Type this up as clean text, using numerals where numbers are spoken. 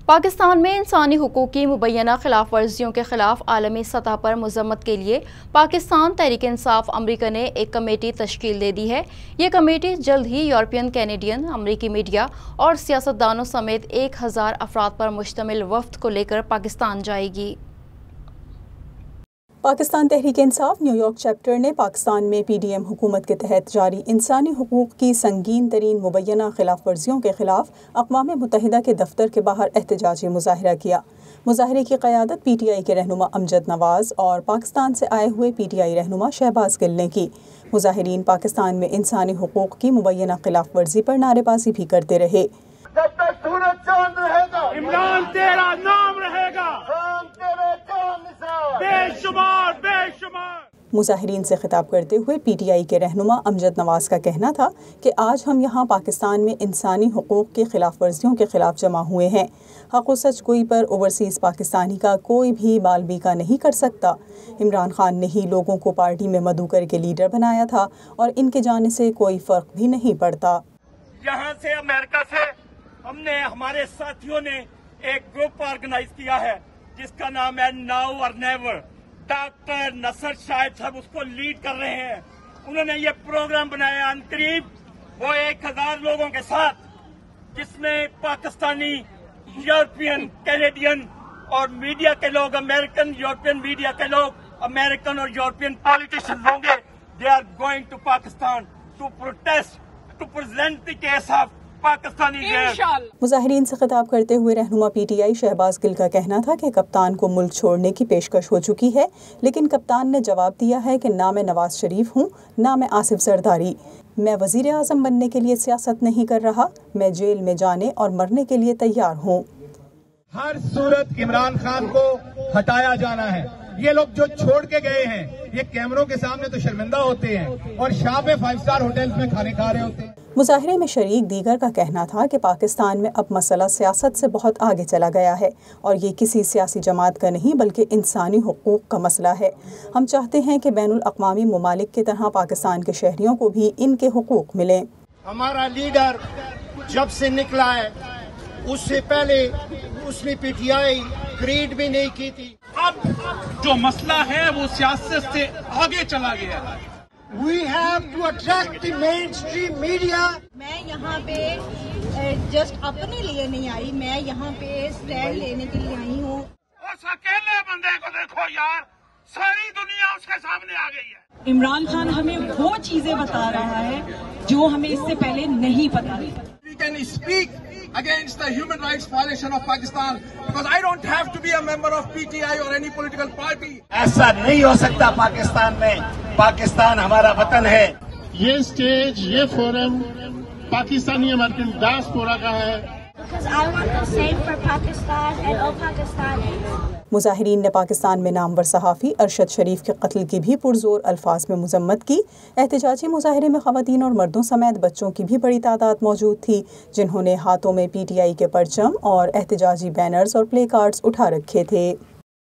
पाकिस्तान में इंसानी हुकूक की मुबैना खिलाफ वर्जियों के खिलाफ आलमी सतह पर मजम्मत के लिए पाकिस्तान तहरीक इंसाफ अमरीका ने एक कमेटी तश्कील दे दी है। ये कमेटी जल्द ही यूरोपियन, कैनेडियन, अमरीकी मीडिया और सियासतदानों समेत 1000 अफराद पर मुश्तमिल वफ्द को लेकर पाकिस्तान जाएगी। पाकिस्तान तहरीक इंसाफ न्यूयॉर्क चैप्टर ने पाकिस्तान में PDM हुकूमत के तहत जारी इंसानी हुकूक की संगीन तरीन मुबैना खिलाफ वर्जियों के खिलाफ अक़वाम मुत्तहिदा के दफ्तर के बाहर एहतजाजी मुजाहरा किया। मुजाहरे की क़यादत PTI के रहनुमा अमजद नवाज़ और पाकिस्तान से आए हुए PTI रहनुमा शहबाज गिल ने की। मुजाहिरीन पाकिस्तान में इंसानी हुकूक की मुबैना खिलाफ वर्जी पर नारेबाजी भी करते रहे। जब तक सूरज चांद रहेगा, इमरान तेरा नाम रहेगा, बेशुमार बेशुमार। मुजाहिरीन से खिताब करते हुए PTI के रहनुमा अमजद नवाज़ का कहना था कि आज हम यहाँ पाकिस्तान में इंसानी हुकूक की खिलाफ वर्जियों के खिलाफ जमा हुए हैं। हक़ व सच गोई पर ओवरसीज़ पाकिस्तानी का कोई भी बालबीका नहीं कर सकता। इमरान खान ने ही लोगों को पार्टी में मदऊ करके लीडर बनाया था और इनके जाने से कोई फ़र्क भी नहीं पड़ता। यहाँ से अमेरिका से हमने हमारे साथियों ने एक ग्रुप ऑर्गेनाइज किया है जिसका नाम है नाउ और नेवर। डॉक्टर नसर शाहिद साहब उसको लीड कर रहे हैं। उन्होंने ये प्रोग्राम बनाया अनकरीब वो 1000 लोगों के साथ, जिसमें पाकिस्तानी, यूरोपियन, कैनेडियन और मीडिया के लोग, अमेरिकन, यूरोपियन मीडिया के लोग, अमेरिकन और यूरोपियन पॉलिटिशियंस होंगे। They are going to Pakistan to protest, to present the case of Pakistani. मुजाहिरीन से खिताब करते हुए रहनुमा PTI शहबाज गिल का कहना था कि कप्तान को मुल्क छोड़ने की पेशकश हो चुकी है, लेकिन कप्तान ने जवाब दिया है कि ना मैं नवाज शरीफ हूँ, ना मैं आसिफ जरदारी। मैं वजीर आज़म बनने के लिए सियासत नहीं कर रहा, मैं जेल में जाने और मरने के लिए तैयार हूँ। हर सूरत इमरान खान को हटाया जाना है। ये लोग जो छोड़ के गए हैं, ये कैमरों के सामने तो शर्मिंदा होते हैं और शाह में 5 स्टार होटल्स में खाने खा रहे होते हैं। मुजाहरे में शरीक दीगर का कहना था कि पाकिस्तान में अब मसला सियासत से बहुत आगे चला गया है और ये किसी सियासी जमात का नहीं बल्कि इंसानी हुकूक का मसला है। हम चाहते हैं कि बैनुल अक़वामी ममालिक की तरह पाकिस्तान के शहरियों को भी इनके हुकूक मिलें। हमारा लीडर जब से निकला है उससे पहले उसने PTI क्रिएट भी नहीं की थी। अब जो मसला है वो सियासत से आगे चला गया है। We have to attract the mainstream media. मैं यहाँ पे जस्ट अपने लिए नहीं आई, मैं यहाँ पे स्टैंड लेने के लिए आई हूँ। उस अकेले बंदे को देखो यार, सारी दुनिया उसके सामने आ गई है। इमरान खान हमें वो चीजें बता रहा है जो हमें इससे पहले नहीं पता थी। We can speak against the human rights violation of Pakistan because I don't have to be a member of PTI or any political party. ऐसा नहीं हो सकता पाकिस्तान में। पाकिस्तान हमारा वतन है। ये स्टेज, ये फोरम पाकिस्तानी अमेरिकन डायस्पोरा का है। Because I want the same for Pakistan and all Pakistanis. मुजाहिरीन ने पाकिस्तान में नामवर सहाफ़ी अरशद शरीफ के कत्ल की भी पुरजोर अल्फाज में मजम्मत की। एहतजाजी मुजाहरे में ख़वातीन और मर्दों समेत बच्चों की भी बड़ी तादाद मौजूद थी, जिन्होंने हाथों में PTI के परचम और एहतजाजी बैनर्स और प्ले कार्ड्स उठा रखे थे।